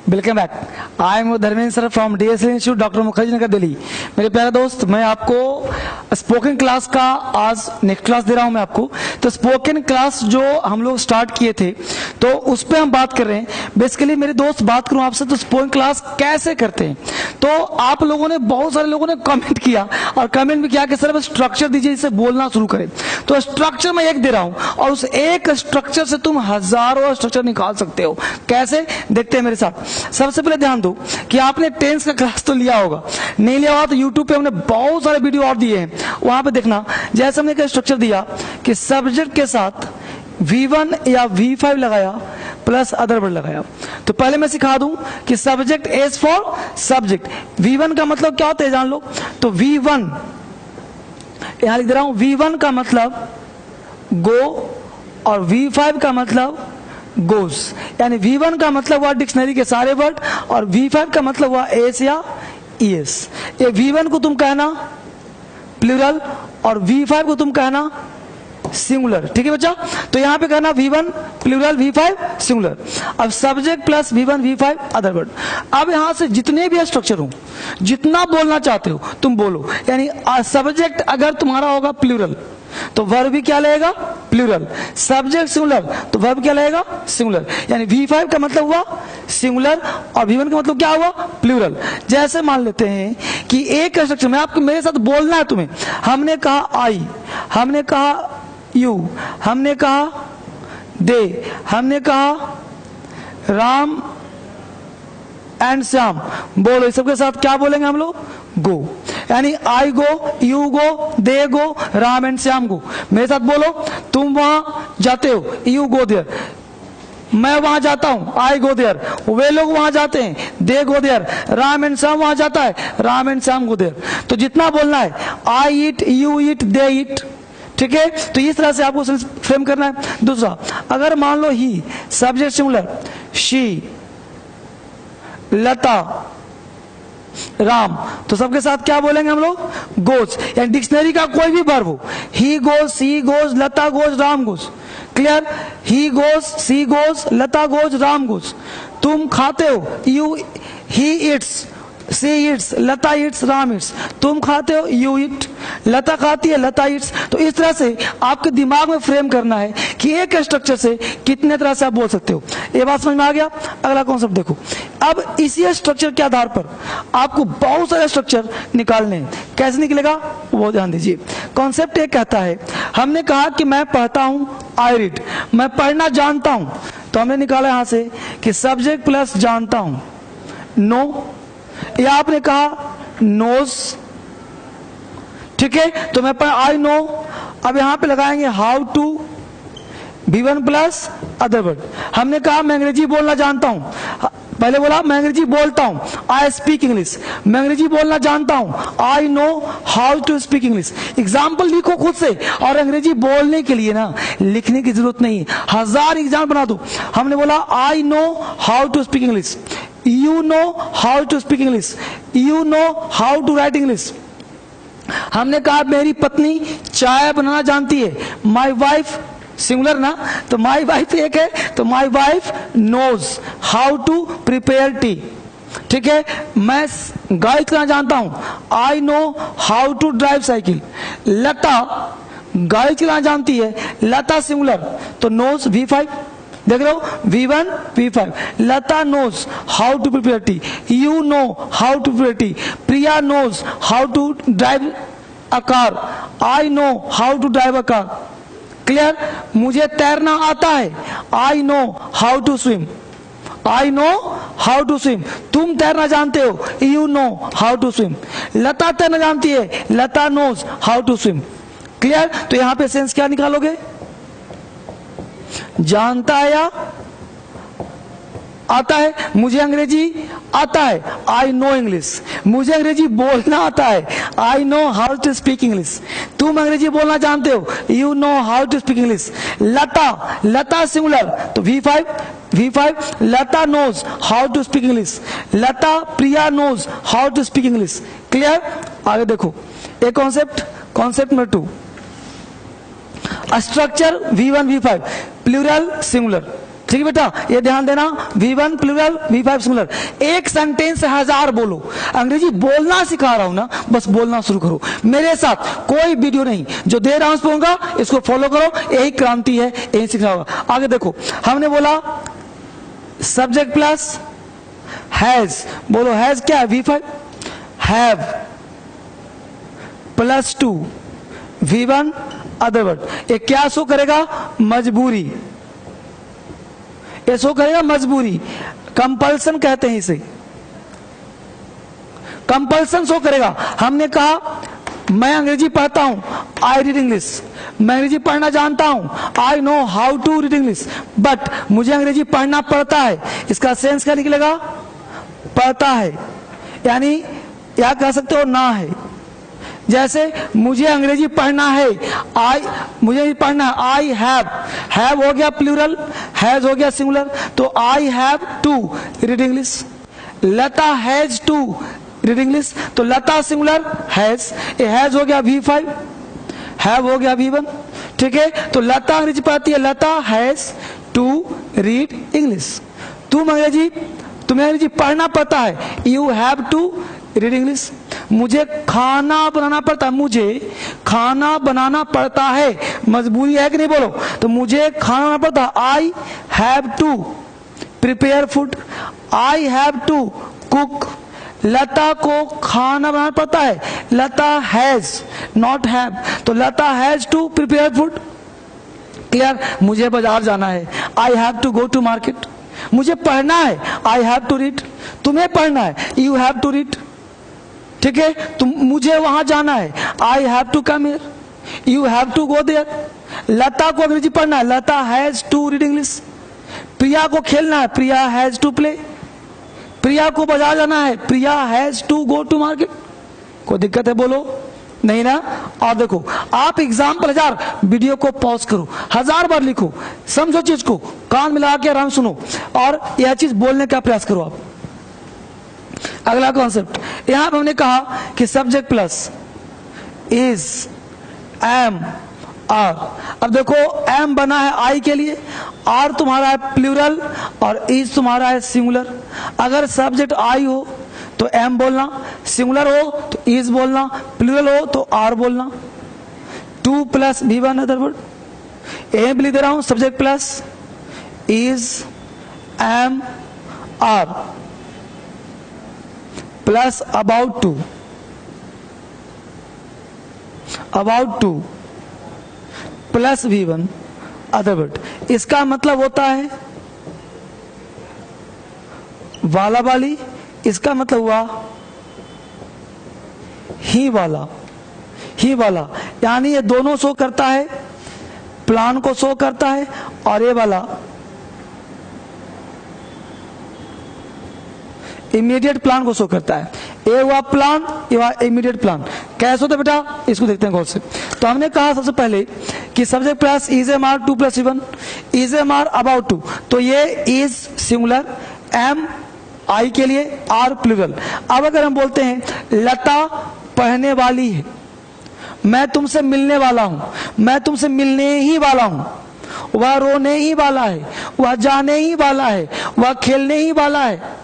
Welcome back. I am Dharmendra sir from DSL institute doctor Mukherjee Nagar Delhi. मेरे प्यारे दोस्त, मैं आपको स्पोकन क्लास का आज नेक्स्ट क्लास दे रहा हूं मैं आपको। तो स्पोकन क्लास जो हम लोग स्टार्ट किए थे तो उस पर हम बात कर रहे हैं। बेसिकली मेरे दोस्त बात करूं आपसे तो स्पोकन क्लास कैसे करते हैं। तो आप लोगों ने, बहुत सारे लोगों ने कमेंट किया और कमेंट में किया कि सर स्ट्रक्चर दीजिए जिससे बोलना शुरू करें। तो स्ट्रक्चर मैं एक दे रहा हूं और उस एक स्ट्रक्चर से तुम हजारों स्ट्रक्चर निकाल सकते हो। कैसे, देखते हैं मेरे साथ। सबसे पहले ध्यान दो कि आपने टेंस का क्लास तो लिया होगा, नहीं लिया होगा तो यूट्यूब पे हमने बहुत सारे वीडियो और दिए हैं, वहां पे देखना। जैसे हमने एक स्ट्रक्चर दिया कि सब्जेक्ट के साथ V1 या V5 लगाया प्लस अदर वर्ड लगाया। तो पहले मैं सिखा दूं कि subject as for subject, V1 का मतलब क्या होता है जान लो। तो V1 यहां लिख दे रहा हूं, V1 का मतलब गो और V5 का मतलब गोज। यानी V1 का मतलब हुआ डिक्शनरी के सारे वर्ड और V5 का मतलब हुआ एस या ईएस। ये V1 को तुम कहना प्लूरल और V5 को तुम कहना सिंगुलर। ठीक है बच्चा, तो यहां पे कहना V1 प्लूरल, V5 सिंगुलर। अब subject plus V1 V5 other word. अब यहां से जितने भी स्ट्रक्चर हो, जितना बोलना चाहते हो तुम बोलो। यानी सब्जेक्ट अगर तुम्हारा होगा प्लूरल तो वर्ब भी क्या लगेगा, प्लूरल। सब्जेक्ट सिंगुलर तो वर्ब क्या लगेगा, सिंगुलर। यानी V5 का मतलब हुआ सिंगुलर और V1 का मतलब क्या हुआ, प्लूरल। जैसे मान लेते हैं कि एक स्ट्रक्चर में आपको मेरे साथ बोलना है तुम्हें। हमने कहा आई, हमने कहा यू, हमने कहा दे, हमने कहा राम एंड श्याम। बोलो इस सबके साथ क्या बोलेंगे हम लोग, गो। यानी I go, you go, they go, Ram and Shyam go. मेरे साथ बोलो, तुम वहां जाते हो, यू गो देयर। मैं वहां जाता हूं, आई गो देयर। वे लोग वहां जाते हैं, they go there. Ram and Shyam वहां जाता है, Ram and Shyam go there. तो जितना बोलना है, आई ईट, यू ईट, दे ईट। ठीक है, तो इस तरह से आपको फ्रेम करना है। दूसरा, अगर मान लो ही सब्जेक्ट सिंगुलर, शी, लता, राम, तो सबके साथ क्या बोलेंगे हम लोग, गोज। यानी डिक्शनरी का कोई भी वर्ब हो, he goes, she goes, Lata goes, Ram goes. Clear, he goes, she goes, Lata goes, Ram goes. तुम खाते हो, you, he eats, she eats, Lata eats, Ram eats. तुम खाते हो, यू इट, लता खाती है, लता इट्स। तो इस तरह से आपके दिमाग में फ्रेम करना है कि एक स्ट्रक्चर से कितने तरह से आप बोल सकते हो। ये बात समझ में आ गया। अगला कॉन्सेप्ट देखो। अब इसी स्ट्रक्चर के आधार पर आपको बहुत सारे स्ट्रक्चर निकालने हैं। कैसे निकलेगा वो ध्यान दीजिए। कॉन्सेप्ट एक कहता है, हमने कहा कि मैं पढ़ता हूं, आई रीड, मैं पढ़ना जानता हूं। तो हमने निकाला यहां से कि सब्जेक्ट प्लस जानता हूं, नो, या आपने कहा नोज। ठीक है, तो मैं आई नो। अब यहां पे लगाएंगे how to, V1 plus other word. हमने कहा मैं अंग्रेजी बोलना जानता हूं, पहले बोला मैं अंग्रेजी बोलता हूं, आई स्पीक इंग्लिश। मैं अंग्रेजी बोलना जानता हूं, I know how to speak English. Example लिखो खुद से, और अंग्रेजी बोलने के लिए ना लिखने की जरूरत नहीं, हजार एग्जाम्पल बना दो। हमने बोला I know how to speak English, you know how to speak English, you know how to write English. हमने कहा मेरी पत्नी चाय बनाना जानती है, माई वाइफ, सिंगुलर ना, तो माई वाइफ एक है, तो my wife knows how to prepare tea. ठीक है, मैं गाड़ी चलाना जानता हूं, I know how to drive cycle. Lata गाड़ी चलाना जानती है, लता सिंगुलर, तो नोज V5। देख रहे हो, V1 V5। Lata knows how to prepare tea, you know how to prepare tea. Priya knows how to drive a car, I know how to drive a car. Clear, मुझे तैरना आता है, I know how to swim, I know how to swim. तुम तैरना जानते हो, you know how to swim. Lata तैरना जानती है, Lata knows how to swim. Clear, तो यहां पे सेंस क्या निकालोगे, जानता है या आता है। मुझे अंग्रेजी आता है, आई नो इंग्लिश। मुझे अंग्रेजी बोलना आता है, I know how to speak English. तुम अंग्रेजी बोलना जानते हो, you know how to speak English. Lata, Lata singular, तो V5। Lata knows how to speak English, Lata, Priya knows how to speak English. Clear, आगे देखो एक concept number 2, structure V1 V5 plural singular. ठीक है बेटा, ये ध्यान देना, V1 प्लूरल, V5 सिंगुलर। एक सेंटेंस से 1000 बोलो। अंग्रेजी बोलना सिखा रहा हूं ना, बस बोलना शुरू करो मेरे साथ, कोई वीडियो नहीं, जो दे रहा हूं बोलूंगा, इसको फॉलो करो, यही क्रांति है, यही सिखा होगा। आगे देखो, हमने बोला सब्जेक्ट प्लस हैज, बोलो हैज क्या है, V5, have plus 2 V1 other word. ये क्या शो करेगा, मजबूरी, ये शो करेगा मजबूरी, कंपल्सन कहते हैं इसे, कंपल्सन शो करेगा। हमने कहा मैं अंग्रेजी पढ़ता हूं, आई रीड इंग्लिश, मैं अंग्रेजी पढ़ना जानता हूं, I know how to read English, but मुझे अंग्रेजी पढ़ना पड़ता है, इसका सेंस क्या निकलेगा, पढ़ता है, यानी या कह सकते हो ना है। जैसे मुझे अंग्रेजी पढ़ना है, मुझे पढ़ना है, आई हैव हो गया प्लूरल, हैज हो गया सिंगुलर, तो I have to read English, Lata has to read English, तो लता सिंगुलर, हैज, ये हैज हो गया V5, हैव हो गया V1, ठीक है। तो लता अंग्रेजी पढ़ती है, Lata has to read English. तुम्हें अंग्रेजी पढ़ना पड़ता है, you have to read English. मुझे खाना बनाना पड़ता है, मुझे खाना बनाना पड़ता है, मजबूरी है कि नहीं बोलो, तो मुझे खाना बनाना पड़ता है, I have to prepare food, I have to cook. Lata को खाना बनाना पड़ता है, लता हैज नॉट हैव, तो Lata has to prepare food. Clear, मुझे बाजार जाना है, I have to go to market. मुझे पढ़ना है, आई हैव टू रीड, तुम्हें पढ़ना है, यू हैव टू रीड, ठीक है। मुझे वहां जाना है, I have to come here, you have to go there. Lata को अंग्रेजी पढ़ना है, Lata has to read English. Priya को खेलना है, Priya has to play. Priya को बाजार जाना है, Priya has to go to market. कोई दिक्कत है बोलो, नहीं ना। और देखो, आप एग्जाम्पल 1000 वीडियो को पॉज करो, 1000 बार लिखो, समझो चीज को, कान मिला के आराम सुनो, और यह चीज बोलने का प्रयास करो आप। अगला कॉन्सेप्ट, यहां पर हमने कहा कि subject plus is, am, are. अब देखो, एम बना है आई के लिए, आर तुम्हारा है प्लूरल और इज तुम्हारा है सिंगुलर। अगर सब्जेक्ट आई हो तो एम बोलना, सिंगुलर हो तो इज बोलना, प्लूरल हो तो आर बोलना। 2 plus V1 other word. M लिख दे रहा हूं, subject plus is, am, are plus about to plus V1 other word. इसका मतलब होता है वाला वाली, इसका मतलब हुआ ही वाला, यानी ये दोनों शो करता है, प्लान को शो करता है, और ये वाला इमीडिएट प्लान को शो करता है। ये हुआ प्लान, ये हुआ इमीडिएट प्लान। कैसे होता है बेटा, इसको देखते हैं गौर से। तो हमने कहा सबसे पहले कि subject plus is am are, 2 plus V1, is am are about to, तो ये इज सिंगुलर, एम आई के लिए, आर प्लूरल। अब अगर हम बोलते हैं लता पढ़ने वाली है, मैं तुमसे मिलने वाला हूं, मैं तुमसे मिलने ही वाला हूं, वह रोने ही वाला है, वह जाने ही वाला है, वह खेलने ही वाला है,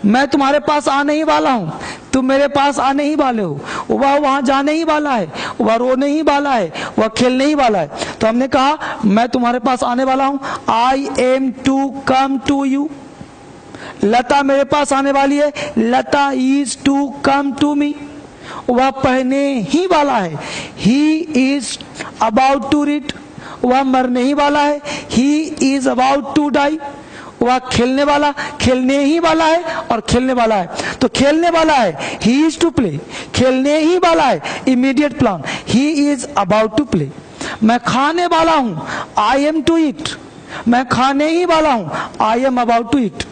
मैं तुम्हारे पास आने ही वाला हूं, तुम मेरे पास आने ही वाले हो, वह वहां जाने ही वाला है, वह रोने ही वाला है, वह खेलने ही वाला है। तो हमने कहा मैं तुम्हारे पास आने वाला हूं, I am to come to you. Lata मेरे पास आने वाली है, Lata is to come to me. वह पढ़ने ही वाला है, he is about to read. वह मरने ही वाला है, he is about to die. वह खेलने ही वाला है और खेलने वाला है। तो खेलने वाला है, ही इज टू प्ले, खेलने ही वाला है, immediate plan, he is about to play. मैं खाने वाला हूं, आई एम टू ईट, मैं खाने ही वाला हूं, I am about to eat.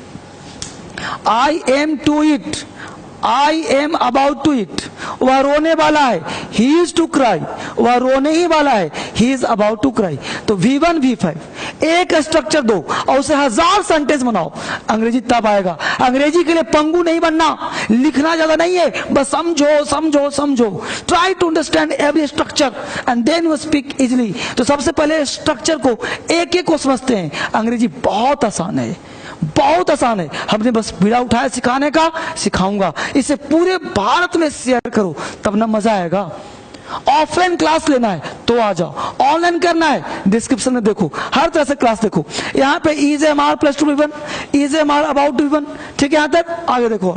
I am to eat, I am about to eat. वह रोने वाला है, ही इज टू क्राई, वह रोने ही वाला है, he is about to cry. तो V1 V5 एक स्ट्रक्चर दो और उसे 1000 सेंटेंस बनाओ। अंग्रेजी तब आएगा। अंग्रेजी के लिए पंगु नहीं बनना, लिखना ज्यादा नहीं है, बस समझो समझो समझो। Try to understand every structure and then you speak easily. तो सबसे पहले स्ट्रक्चर को एक एक को समझते हैं। अंग्रेजी बहुत आसान है, बहुत आसान है। हमने बस बीड़ा उठाया सिखाने का, सिखाऊंगा। इसे पूरे भारत में शेयर करो, तब ना मजा आएगा। ऑफलाइन क्लास लेना है तो आ जाओ, ऑनलाइन करना है डिस्क्रिप्शन में देखो, हर तरह से क्लास देखो। यहाँ पे EJMR +2 V1, EJMR about V1, ठीक है। यहां तक आगे देखो।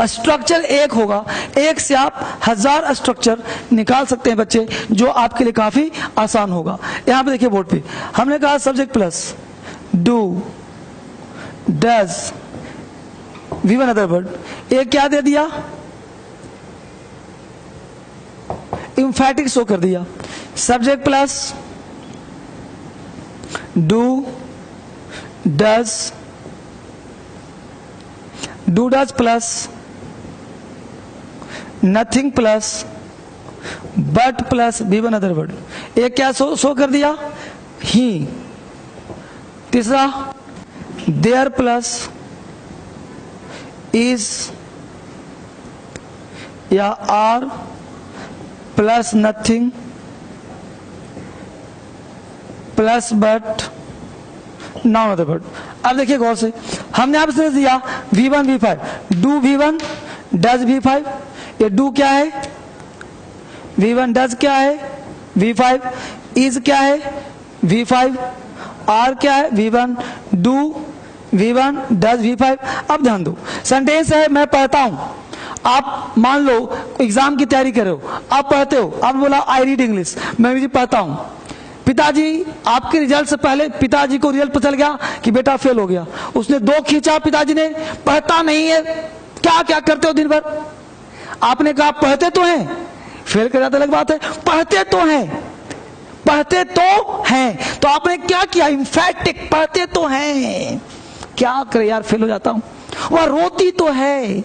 स्ट्रक्चर एक होगा, एक से आप 1000 स्ट्रक्चर निकाल सकते हैं बच्चे, जो आपके लिए काफी आसान होगा। यहां पे देखिए बोर्ड पे हमने कहा subject plus do does V1 other word. एक क्या दे दिया, इंफैटिक शो कर दिया। Subject plus do does plus nothing plus but plus V1 other word. एक क्या शो कर दिया, ही। तीसरा देयर प्लस इज या are plus nothing plus but noun other word. अब देखिए गौर से, हमने आपसे दिया V1 V5, do V1 does V5। ये डू क्या है, V1 डज क्या है, V5। इज क्या है, V5। आर क्या है, V1 do V1 does V5। अब ध्यान दो, सेंटेंस है, मैं पढ़ता हूं, आप मान लो एग्जाम की तैयारी कर रहे हो, आप पढ़ते हो, आपने बोला आई रीड इंग्लिश, मैं अंग्रेजी पढ़ता हूं। पिताजी आपके रिजल्ट से पहले पिताजी को रिजल्ट पता चल गया कि बेटा फेल हो गया, उसने 2 खींचा, पिताजी ने, पढ़ता नहीं है, क्या क्या करते हो दिन भर। आपने कहा पढ़ते तो हैं, फेल कर जाते अलग बात है, पढ़ते तो हैं, पढ़ते तो हैं। तो आपने क्या किया, इंफैटिक, पढ़ते तो हैं। क्या करे यार, फेल हो जाता हूं। वह रोती तो है,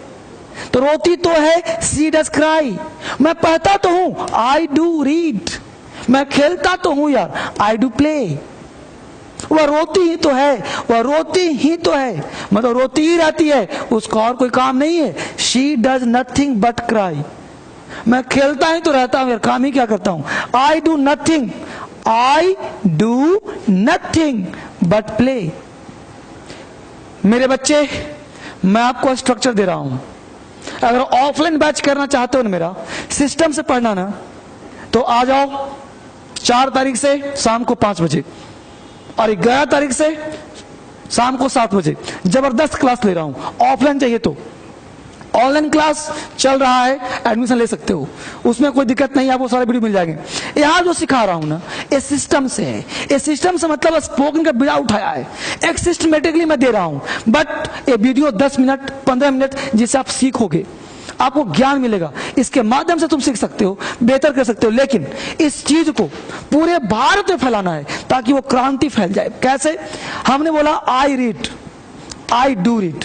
तो रोती तो है, सी डज क्राई। मैं पढ़ता तो हूं, आई डू रीड। मैं खेलता तो हूं यार, आई डू प्ले। वह रोती ही तो है, वह रोती ही तो है, मतलब रोती ही रहती है, उसका और कोई काम नहीं है। She does nothing but cry. मैं खेलता ही तो रहता हूं यार, काम ही क्या करता हूं। I do nothing, I do nothing but play. मेरे बच्चे, मैं आपको स्ट्रक्चर दे रहा हूं। अगर ऑफलाइन बैच करना चाहते हो ना, मेरा सिस्टम से पढ़ना ना, तो आ जाओ 4 तारीख से शाम को 5 बजे और 11 तारीख से शाम को 7 बजे जबरदस्त क्लास ले रहा हूं। ऑफलाइन चाहिए तो ऑनलाइन क्लास चल रहा है, एडमिशन ले सकते हो, उसमें कोई दिक्कत नहीं है, आपको सारे वीडियो मिल जाएंगे। यहां जो सिखा रहा हूं ना, ये सिस्टम से है। ये सिस्टम से मतलब स्पोकन का बीड़ा उठाया है, एक सिस्टमेटिकली मैं दे रहा हूं। बट ये वीडियो 10 मिनट 15 मिनट जिससे आप सीखोगे, आपको ज्ञान मिलेगा, इसके माध्यम से तुम सीख सकते हो, बेहतर कर सकते हो। लेकिन इस चीज को पूरे भारत में फैलाना है ताकि वो क्रांति फैल जाए। कैसे? हमने बोला I read, I do read.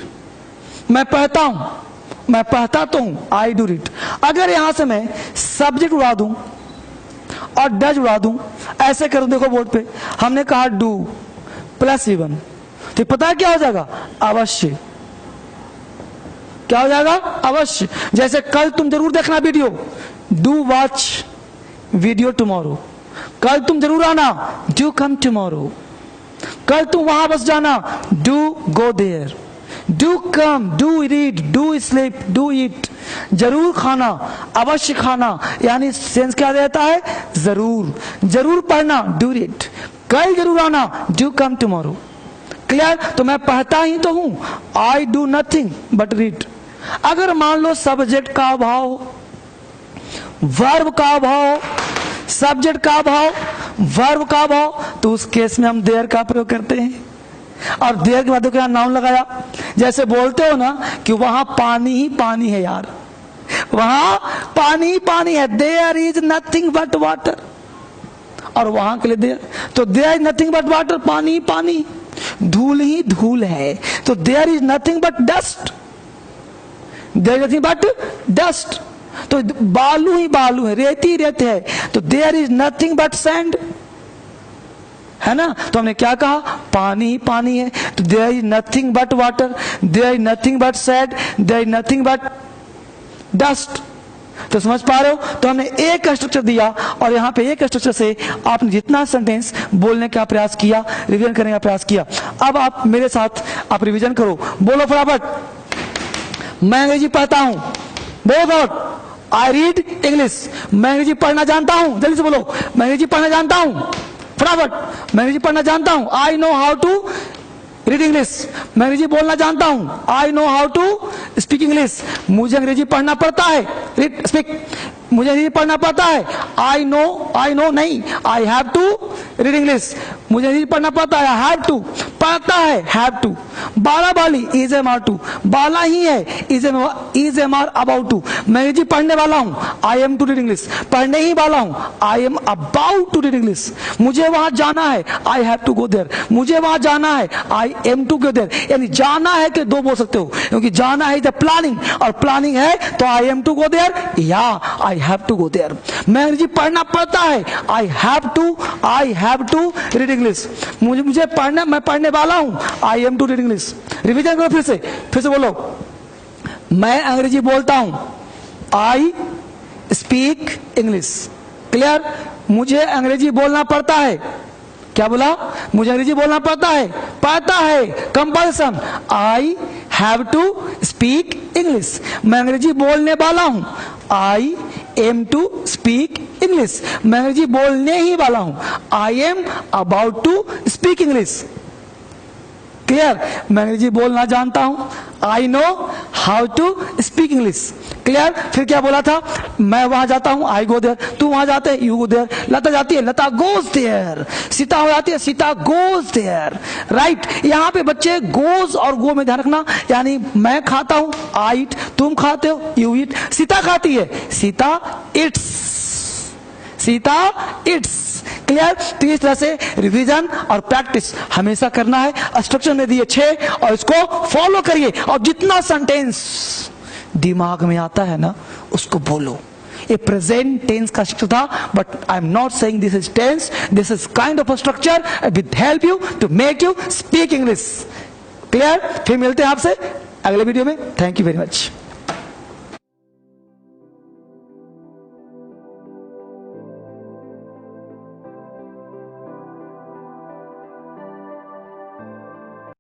मैं पढ़ता हूं, मैं पढ़ता तो हूं, आई डू रीड। अगर यहां से मैं सब्जेक्ट उड़ा दूं और डज उड़ा दूं, ऐसे करूं, देखो बोर्ड पे हमने कहा डू प्लस V1, तो पता है क्या हो जाएगा? अवश्य। क्या हो जाएगा? अवश्य। जैसे कल तुम जरूर देखना video, do watch video tomorrow. कल तुम जरूर आना, डू कम टुमारो। कल तुम वहां बस जाना, do go there. Do come, do read, do sleep, do eat. जरूर खाना, अवश्य खाना, यानी सेंस क्या रहता है? जरूर। जरूर पढ़ना, डू रीड। कल जरूर आना, डू कम टुमारो। क्लियर? तो मैं पढ़ता ही तो हूं, I do nothing but read. अगर मान लो सब्जेक्ट का अभाव, वर्ब का अभाव, सब्जेक्ट का अभाव, वर्ब का अभाव, तो उस केस में हम देयर का प्रयोग करते हैं। और देयर के बाद क्या नाउन लगाया? जैसे बोलते हो ना कि वहां पानी ही पानी है यार, वहां पानी ही पानी है, there is nothing but water. और वहां के लिए देयर, तो there is nothing but water, पानी ही पानी। धूल ही धूल है, तो there is nothing but dust, there is nothing but dust. तो बालू ही बालू है, रेती रेत है, तो there is nothing but sand, है ना। तो हमने क्या कहा, पानी ही पानी है। तो there is nothing but water, there is nothing but sand, there is nothing but dust. तो समझ पा रहे हो। तो हमने एक स्ट्रक्चर दिया और यहाँ पे एक स्ट्रक्चर से आपने जितना सेंटेंस बोलने का प्रयास किया, रिवीजन करने का प्रयास किया। अब आप मेरे साथ आप रिवीजन करो, बोलो फटाफट। मैं अंग्रेजी पढ़ता हूं, बोलो फटाफट। आई रीड इंग्लिश, मैं अंग्रेजी पढ़ना जानता हूं, जल्दी से बोलो। मैं अंग्रेजी पढ़ना जानता हूं, फटाफट। मैं अंग्रेजी पढ़ना जानता हूं। I know how to read English, मैं अंग्रेजी बोलना जानता हूं। I know how to speak English, मुझे अंग्रेजी पढ़ना पड़ता है। रीड स्पीक, मुझे अंग्रेजी पढ़ना पड़ता है। आई नो नहीं, I have to read English, मुझे अंग्रेजी पढ़ना पड़ता है। आई हैव टू, पढ़ता है, हैव टू। बाला बाली, इज एम आर टू, बाला ही है, is am are about to. मैं अंग्रेजी पढ़ने वाला हूं, I am to read English, पढ़ने ही वाला हूं, I am about to read English. मुझे वहां जाना है, I have to go there, मुझे वहां जाना है, I am to go there. यानी जाना है कि दो बोल सकते हो, क्योंकि जाना है द प्लानिंग और प्लानिंग है तो I am to go there या I have to go there. मैं अंग्रेजी पढ़ना पड़ता है, I have to read English, मुझे पढ़ना, मैं पढ़ने वाला हूं, I am to read English. Revision करो फिर से बोलो। मैं अंग्रेजी बोलता हूं, आई स्पीक इंग्लिश। क्लियर। मुझे अंग्रेजी बोलना पड़ता है, क्या बोला, मुझे अंग्रेजी बोलना पड़ता है, compulsion. I have to speak English, मैं अंग्रेजी बोलने वाला हूं, I am to speak English, मैं अंग्रेजी बोलने ही वाला हूं, I am about to speak English. Clear. मैं अंग्रेजी बोलना जानता हूं, I know how to speak English. Clear. फिर क्या बोला था, मैं वहां जाता हूं, आई गो देयर, तू वहां जाते है, यू गो देयर, लता जाती है, लता गोज देयर, सीता हो जाती है, सीता गोज देयर। राइट। यहां पे बच्चे गोज और गो में ध्यान रखना, यानी मैं खाता हूं, आई ईट, तुम खाते हो, यू ईट, सीता खाती है, Sita it's, Sita it's. Clear. तो इस तरह से रिवीजन और प्रैक्टिस हमेशा करना है। स्ट्रक्चर में दिए 6 और इसको फॉलो करिए और जितना सेंटेंस दिमाग में आता है ना उसको बोलो। ये प्रेजेंट टेंस का स्ट्रक्चर था, but I am not saying this is tense, this is kind of a structure with help you to make you speak English. Clear. फिर मिलते हैं आपसे अगले वीडियो में। Thank you very much.